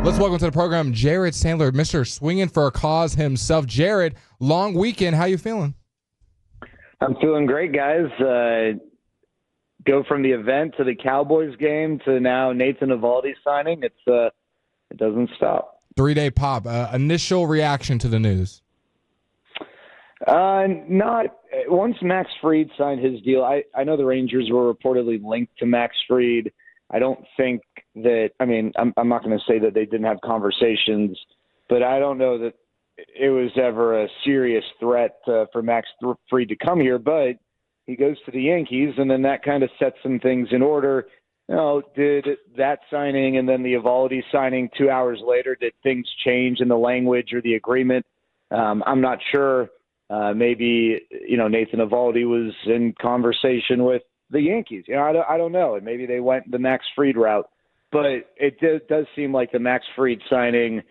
Let's welcome to the program Jared Sandler, Mr. Swinging for a Cause himself. Jared, long weekend. How you feeling? I'm feeling great, guys. Go from the event to the Cowboys game to now Nathan Eovaldi signing. It doesn't stop. 3-day pop. Initial reaction to the news? Not once Max Fried signed his deal. I know the Rangers were reportedly linked to Max Fried. I don't think that. I mean, I'm not going to say that they didn't have conversations, but I don't know that it was ever a serious threat for Max Fried to come here. But he goes to the Yankees, and then that kind of sets some things in order. You know, did that signing and then the Eovaldi signing 2 hours later, did things change in the language or the agreement? I'm not sure. Maybe, Nathan Eovaldi was in conversation with the Yankees. I don't know. And maybe they went the Max Fried route. But it does seem like the Max Fried signing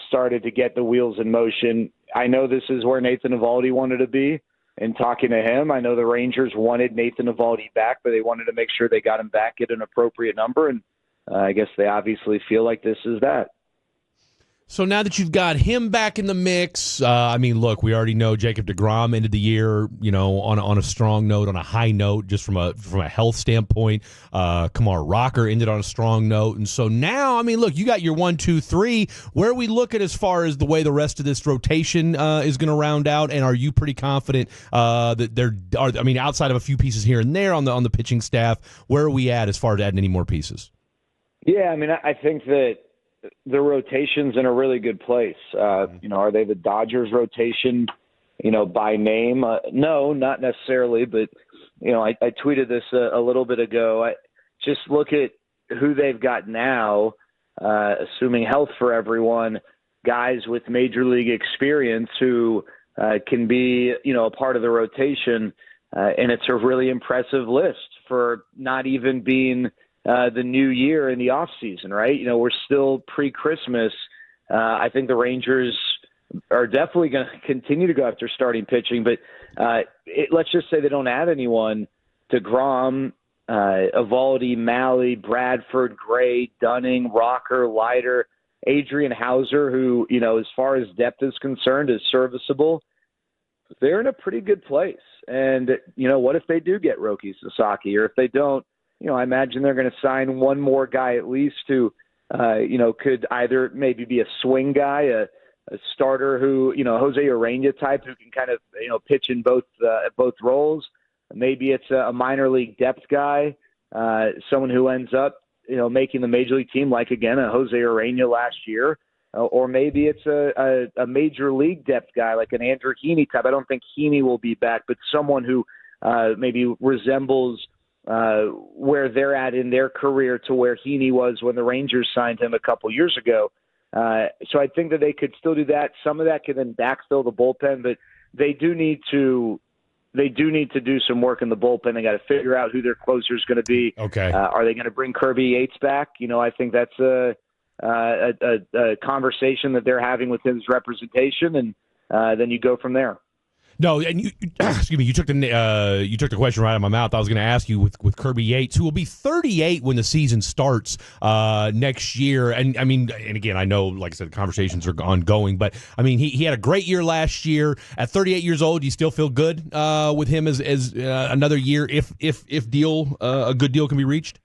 started to get the wheels in motion. I know this is where Nathan Eovaldi wanted to be. And talking to him, I know the Rangers wanted Nathan Eovaldi back, but they wanted to make sure they got him back at an appropriate number. And I guess they obviously feel like this is that. So now that you've got him back in the mix, look, we already know Jacob deGrom ended the year, on a strong note, on a high note, just from a health standpoint. Kumar Rocker ended on a strong note, and so now, look, you got your 1, 2, 3. Where are we looking as far as the way the rest of this rotation is going to round out? And are you pretty confident that there are? Outside of a few pieces here and there on the pitching staff, where are we at as far as adding any more pieces? Yeah, I think that the rotation's in a really good place. Are they the Dodgers rotation, by name? No, not necessarily. But, I tweeted this a little bit ago. Just look at who they've got now, assuming health for everyone, guys with major league experience who can be, a part of the rotation. And it's a really impressive list for not even being the new year in the offseason, right? We're still pre-Christmas. I think the Rangers are definitely going to continue to go after starting pitching, but let's just say they don't add anyone. DeGrom, Eovaldi, Malley, Bradford, Gray, Dunning, Rocker, Leiter, Adrian Hauser, who, as far as depth is concerned, is serviceable. They're in a pretty good place. And, what if they do get Roki Sasaki, or if they don't? I imagine they're going to sign one more guy at least who, could either maybe be a swing guy, a starter who, Jose Urena type who can kind of, pitch in both roles. Maybe it's a minor league depth guy, someone who ends up, making the major league team, like, again, a Jose Urena last year. Or maybe it's a major league depth guy like an Andrew Heaney type. I don't think Heaney will be back, but someone who maybe resembles where they're at in their career to where Heaney was when the Rangers signed him a couple years ago. So I think that they could still do that. Some of that can then backfill the bullpen, but they do need to do some work in the bullpen. They got to figure out who their closer is going to be. Okay. Are they going to bring Kirby Yates back? I think that's a conversation that they're having with his representation, and then you go from there. No, and you excuse me. You took the question right out of my mouth. I was going to ask you with Kirby Yates, who will be 38 when the season starts next year. And and again, I know, like I said, the conversations are ongoing, but he had a great year last year. At 38 years old, do you still feel good with him as another year if a good deal can be reached?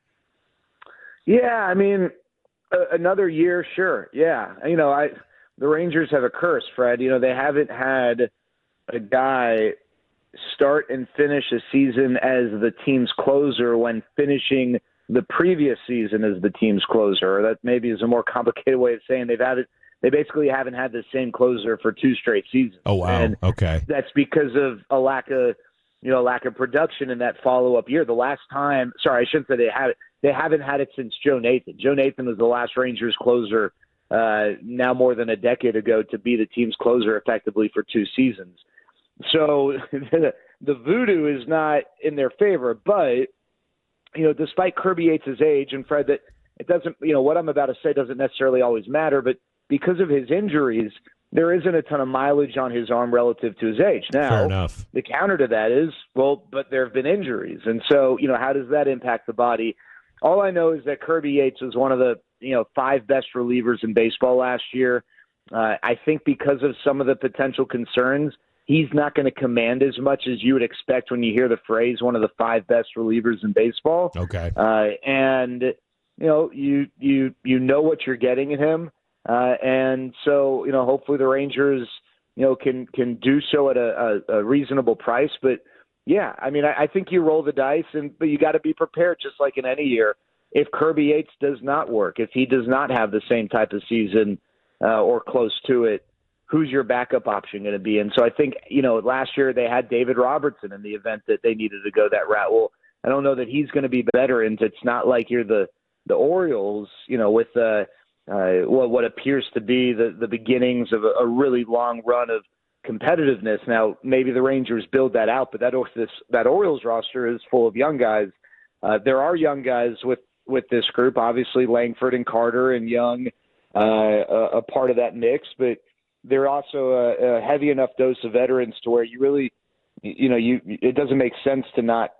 Yeah, another year, sure. Yeah, the Rangers have a curse, Fred. They haven't had a guy start and finish a season as the team's closer when finishing the previous season as the team's closer. That maybe is a more complicated way of saying they basically haven't had the same closer for 2 straight seasons. Oh, wow. And okay. That's because of a lack of production in that follow-up year. The last time, sorry, I shouldn't say they haven't had it since Joe Nathan. Joe Nathan was the last Rangers closer now more than a decade ago to be the team's closer effectively for 2 seasons. So the voodoo is not in their favor, but, despite Kirby Yates' age, and Fred, that it doesn't, what I'm about to say doesn't necessarily always matter, but because of his injuries, there isn't a ton of mileage on his arm relative to his age. Now, fair enough. The counter to that is, but there have been injuries. And so, how does that impact the body? all I know is that Kirby Yates was one of the 5 best relievers in baseball last year. I think because of some of the potential concerns, he's not going to command as much as you would expect when you hear the phrase one of the 5 best relievers in baseball. Okay. And you know what you're getting in him, and so hopefully the Rangers can do so at a reasonable price. But yeah, I mean I think you roll the dice, but you got to be prepared, just like in any year. If Kirby Yates does not work, if he does not have the same type of season or close to it, who's your backup option going to be? And so I think, last year they had David Robertson in the event that they needed to go that route. Well, I don't know that he's going to be better, and it's not like you're the Orioles, with what appears to be the beginnings of a really long run of competitiveness. Now, maybe the Rangers build that out, but that Orioles roster is full of young guys. There are young guys with this group, obviously Langford and Carter and Young, a part of that mix, but they're also a heavy enough dose of veterans to where you really, it doesn't make sense to not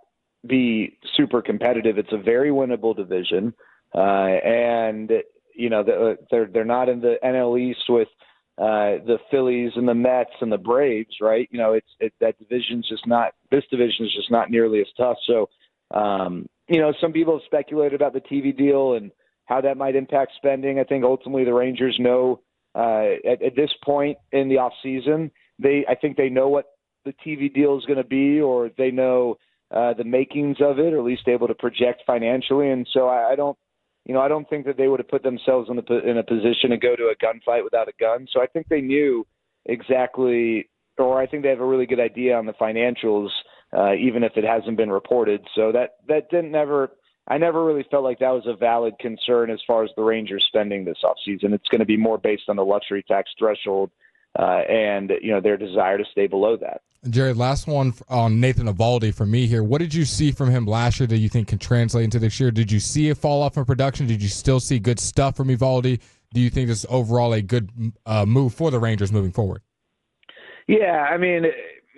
be super competitive. It's a very winnable division, and they're not in the NL East with the Phillies and the Mets and the Braves, right? That division's just not. This division is just not nearly as tough. So, some people have speculated about the TV deal and how that might impact spending. I think ultimately the Rangers know at this point in the offseason, I think they know what the TV deal is going to be, or they know the makings of it, or at least able to project financially. And so I don't think that they would have put themselves in a position to go to a gunfight without a gun. So I think they knew exactly, or I think they have a really good idea on the financials, even if it hasn't been reported. So I never really felt like that was a valid concern as far as the Rangers spending this offseason. It's going to be more based on the luxury tax threshold and their desire to stay below that. Jared, last one on Nathan Eovaldi for me here. What did you see from him last year that you think can translate into this year? Did you see a fall off in production? Did you still see good stuff from Eovaldi? Do you think this is overall a good move for the Rangers moving forward? Yeah, I mean,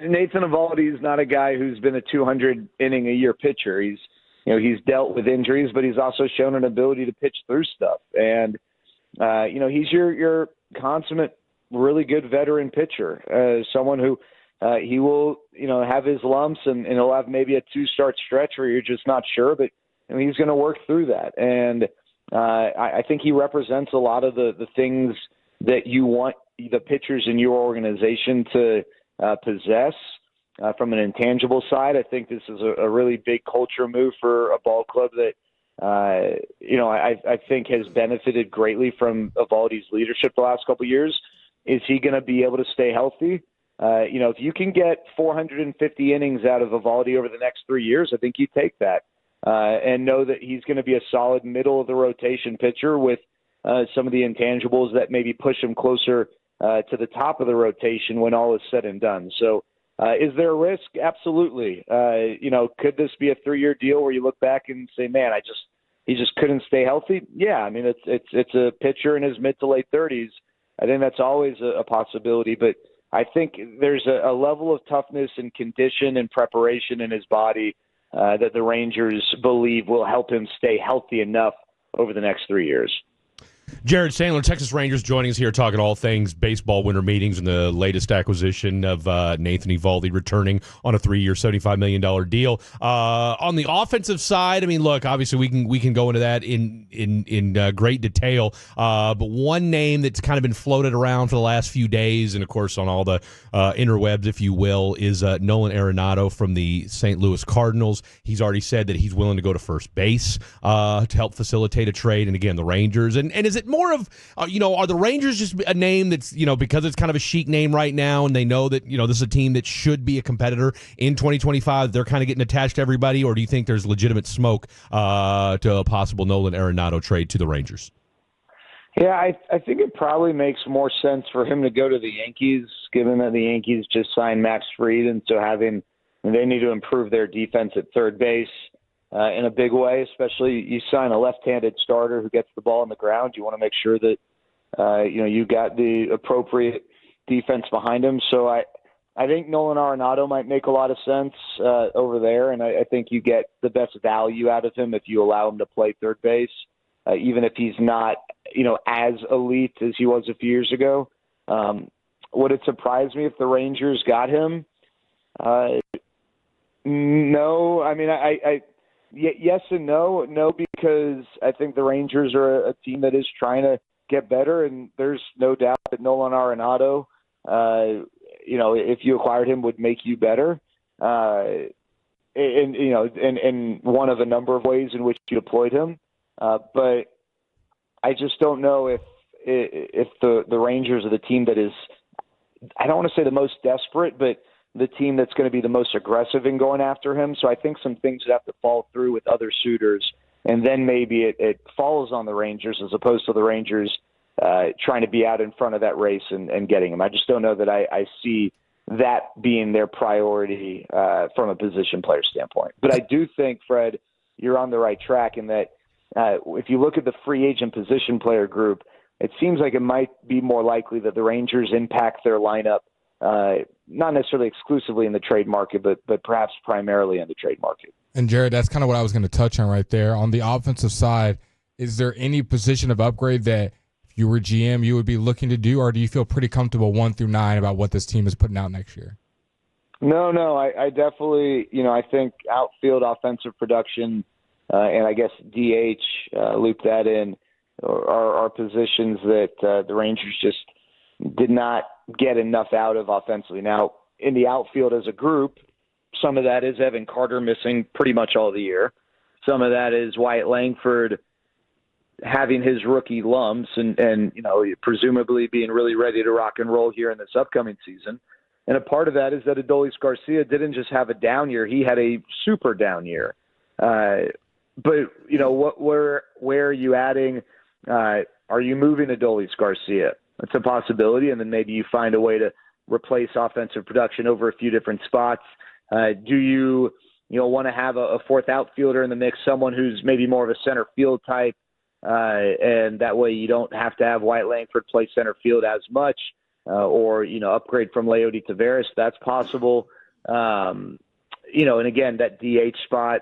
Nathan Eovaldi is not a guy who's been a 200-inning-a-year pitcher. He's dealt with injuries, but he's also shown an ability to pitch through stuff. And, he's your consummate, really good veteran pitcher, someone who he will, have his lumps and he'll have maybe a 2-start stretch where you're just not sure, but he's going to work through that. And I think he represents a lot of the things that you want the pitchers in your organization to possess. From an intangible side, I think this is a really big culture move for a ball club that, I think has benefited greatly from Eovaldi's leadership the last couple of years. Is he going to be able to stay healthy? If you can get 450 innings out of Eovaldi over the next 3 years, I think you take that and know that he's going to be a solid middle of the rotation pitcher with some of the intangibles that maybe push him closer to the top of the rotation when all is said and done. So, is there a risk? Absolutely. Could this be a 3-year deal where you look back and say, man, he just couldn't stay healthy? Yeah. I mean, it's a pitcher in his mid to late 30s. I think that's always a possibility, but I think there's a level of toughness and condition and preparation in his body that the Rangers believe will help him stay healthy enough over the next 3 years. Jared Sandler, Texas Rangers, joining us here talking all things baseball winter meetings and the latest acquisition of Nathan Eovaldi returning on a 3-year, $75 million deal. On the offensive side, I mean, look, obviously we can go into that in great detail, but one name that's kind of been floated around for the last few days, and of course on all the interwebs, if you will, is Nolan Arenado from the St. Louis Cardinals. He's already said that he's willing to go to first base to help facilitate a trade, and again, the Rangers. And is it more of, are the Rangers just a name that's, because it's kind of a chic name right now and they know that, this is a team that should be a competitor in 2025, they're kind of getting attached to everybody? Or do you think there's legitimate smoke to a possible Nolan Arenado trade to the Rangers? Yeah, I think it probably makes more sense for him to go to the Yankees, given that the Yankees just signed Max Fried, and so they need to improve their defense at third base. In a big way, especially you sign a left-handed starter who gets the ball on the ground. You want to make sure that you got the appropriate defense behind him. So I I think Nolan Arenado might make a lot of sense over there, and I think you get the best value out of him if you allow him to play third base, even if he's not, as elite as he was a few years ago. Would it surprise me if the Rangers got him? No. I mean, yes and no. No, because I think the Rangers are a team that is trying to get better, and there's no doubt that Nolan Arenado, if you acquired him, would make you better. In one of a number of ways in which you deployed him. But I just don't know if the Rangers are the team that is, I don't want to say the most desperate, but the team that's going to be the most aggressive in going after him. So I think some things would have to fall through with other suitors, and then maybe it falls on the Rangers as opposed to the Rangers trying to be out in front of that race and getting him. I just don't know that I see that being their priority from a position player standpoint. But I do think, Fred, you're on the right track in that if you look at the free agent position player group, it seems like it might be more likely that the Rangers impact their lineup, not necessarily exclusively in the trade market, but perhaps primarily in the trade market. And Jared, that's kind of what I was going to touch on right there. On the offensive side, is there any position of upgrade that if you were GM you would be looking to do, or do you feel pretty comfortable 1 through 9 about what this team is putting out next year? No, I definitely, I think outfield offensive production, and I guess DH, loop that in, are positions that the Rangers just did not get enough out of offensively. Now, in the outfield as a group, some of that is Evan Carter missing pretty much all the year. Some of that is Wyatt Langford having his rookie lumps and presumably being really ready to rock and roll here in this upcoming season. And a part of that is that Adolis Garcia didn't just have a down year; he had a super down year. But where are you adding? Are you moving Adolis Garcia? That's a possibility, and then maybe you find a way to replace offensive production over a few different spots. Do you want to have a fourth outfielder in the mix, someone who's maybe more of a center field type, and that way you don't have to have Wyatt Langford play center field as much, or upgrade from Leody Taveras? That's possible. And again, that DH spot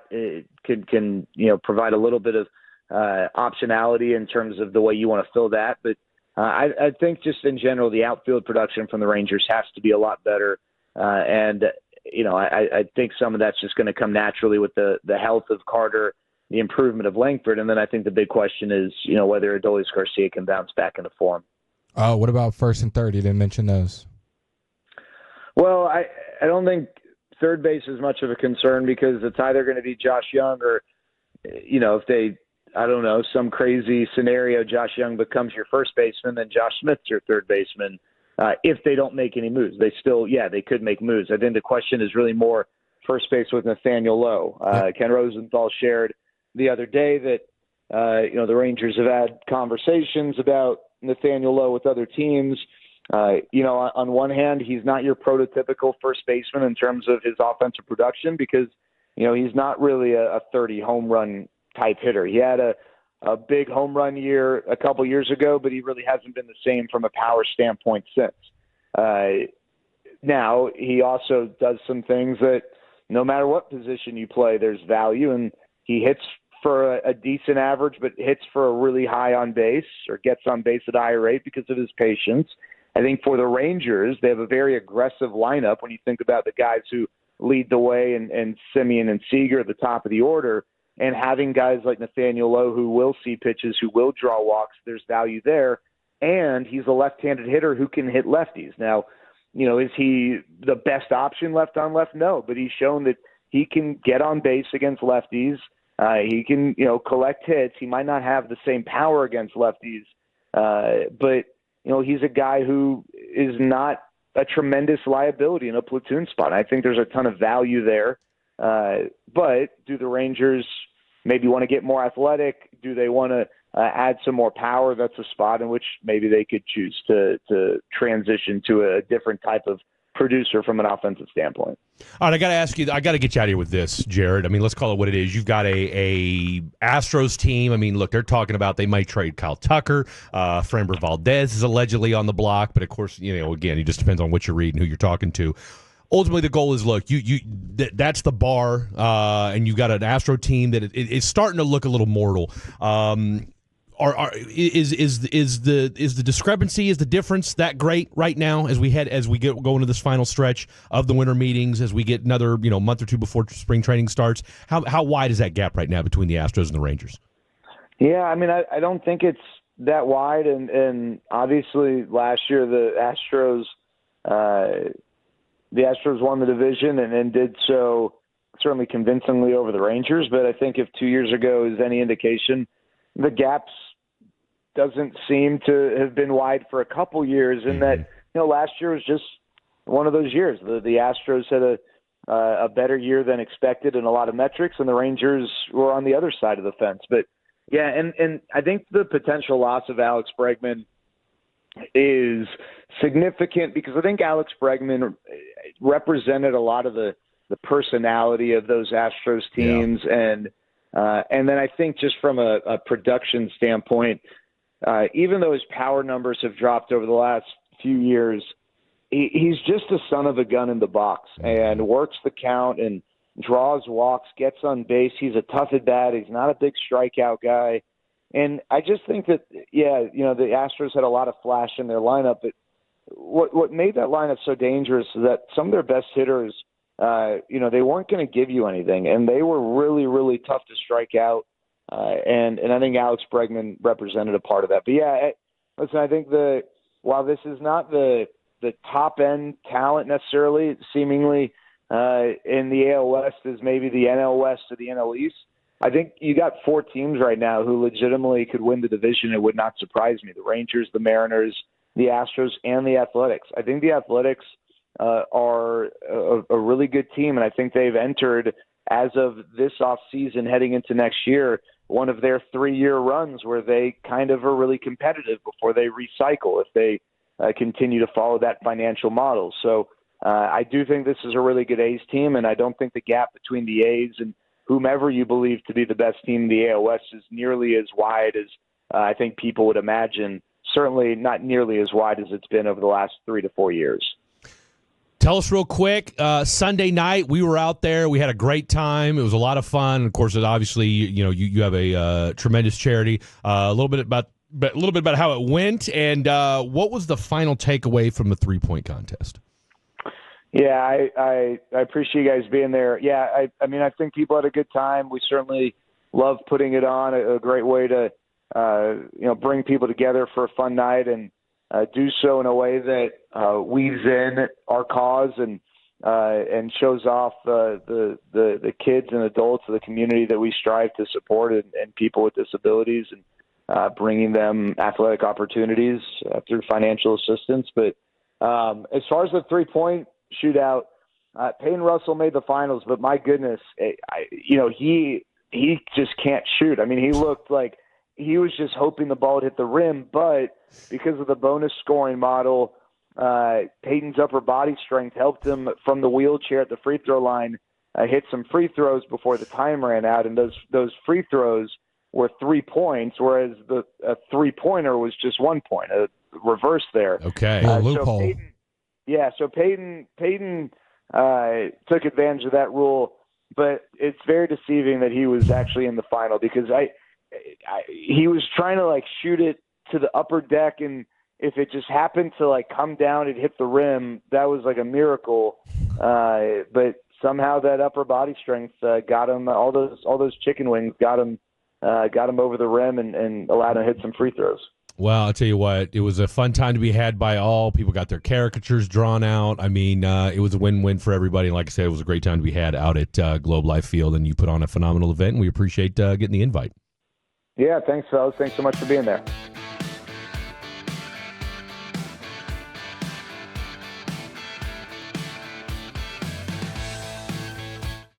can provide a little bit of optionality in terms of the way you want to fill that. But I think just in general, the outfield production from the Rangers has to be a lot better. And I think some of that's just going to come naturally with the health of Carter, the improvement of Langford. And then I think the big question is, whether Adolis Garcia can bounce back into form. What about first and third? You didn't mention those. Well, I don't think third base is much of a concern because it's either going to be Josh Young or, if they, I don't know, some crazy scenario, Josh Young becomes your first baseman, then Josh Smith's your third baseman. If they don't make any moves, they could make moves. I think the question is really more first base with Nathaniel Lowe. Ken Rosenthal shared the other day that, the Rangers have had conversations about Nathaniel Lowe with other teams. On one hand, he's not your prototypical first baseman in terms of his offensive production because, he's not really a 30 home run type hitter. He had a big home run year a couple years ago, but he really hasn't been the same from a power standpoint since. Now, he also does some things that no matter what position you play, there's value, and he hits for a decent average, but hits for a really high on base or gets on base at a high rate because of his patience. I think for the Rangers, they have a very aggressive lineup when you think about the guys who lead the way and Simeon and Seager at the top of the order. And having guys like Nathaniel Lowe who will see pitches, who will draw walks, there's value there. And he's a left-handed hitter who can hit lefties. Now, is he the best option left on left? No, but he's shown that he can get on base against lefties. He can, collect hits. He might not have the same power against lefties, but, he's a guy who is not a tremendous liability in a platoon spot. I think there's a ton of value there. But do the Rangers maybe want to get more athletic? Do they want to add some more power? That's a spot in which maybe they could choose to transition to a different type of producer from an offensive standpoint. All right, I got to ask you. I got to get you out of here with this, Jared. I mean, let's call it what it is. You've got a Astros team. I mean, look, they're talking about they might trade Kyle Tucker. Framber Valdez is allegedly on the block, but of course, again, it just depends on what you're reading, who you're talking to. Ultimately, the goal is, look, that's the bar, and you've got an Astro team that it's starting to look a little mortal. Is the discrepancy, is the difference that great right now as we go into this final stretch of the winter meetings, as we get another month or two before spring training starts? How wide is that gap right now between the Astros and the Rangers? Yeah, I mean, I don't think it's that wide, and obviously last year the Astros won the division and did so certainly convincingly over the Rangers. But I think if 2 years ago is any indication, the gaps doesn't seem to have been wide for a couple years, in that last year was just one of those years. The Astros had a better year than expected in a lot of metrics, and the Rangers were on the other side of the fence. But yeah, and I think the potential loss of Alex Bregman is significant, because I think Alex Bregman represented a lot of the personality of those Astros teams. Yeah. And then I think just from a production standpoint, even though his power numbers have dropped over the last few years, he's just a son of a gun in the box and works the count and draws walks, gets on base. He's a tough at bat. He's not a big strikeout guy. And I just think that, the Astros had a lot of flash in their lineup, but what made that lineup so dangerous is that some of their best hitters, they weren't going to give you anything, and they were really, really tough to strike out. And I think Alex Bregman represented a part of that. But yeah, listen, I think while this is not the top end talent necessarily, seemingly in the AL West is maybe the NL West or the NL East, I think you got 4 teams right now who legitimately could win the division. It would not surprise me. The Rangers, the Mariners, the Astros, and the Athletics. I think the Athletics are a really good team, and I think they've entered, as of this offseason heading into next year, one of their 3-year runs where they kind of are really competitive before they recycle if they continue to follow that financial model. So I do think this is a really good A's team, and I don't think the gap between the A's and whomever you believe to be the best team in the AL West is nearly as wide as I think people would imagine. Certainly not nearly as wide as it's been over the last 3 to 4 years. Tell us real quick, Sunday night, we were out there. We had a great time. It was a lot of fun. Of course, obviously, you have a tremendous charity. A little bit about how it went, and what was the final takeaway from the 3-point contest? Yeah, I appreciate you guys being there. Yeah, I mean, I think people had a good time. We certainly love putting it on, a great way to bring people together for a fun night, and do so in a way that weaves in our cause and shows off the kids and adults of the community that we strive to support, and people with disabilities, and bringing them athletic opportunities through financial assistance. But as far as the 3-point shootout, Peyton Russell made the finals, but my goodness, he just can't shoot. I mean, he looked like he was just hoping the ball would hit the rim, but because of the bonus scoring model, Peyton's upper body strength helped him from the wheelchair at the free throw line hit some free throws before the time ran out, and those free throws were 3 points, whereas a 3-pointer was just 1 point, a reverse there. Okay. Loophole. So Peyton took advantage of that rule, but it's very deceiving that he was actually in the final, because he was trying to shoot it to the upper deck, and if it just happened to come down and hit the rim, that was a miracle. But somehow that upper body strength got him, all those chicken wings got him over the rim and allowed him to hit some free throws. Well, I'll tell you what, it was a fun time to be had by all. People got their caricatures drawn out. I mean, it was a win-win for everybody. Like I said, it was a great time to be had out at Globe Life Field, and you put on a phenomenal event, and we appreciate getting the invite. Yeah, thanks, fellas. Thanks so much for being there.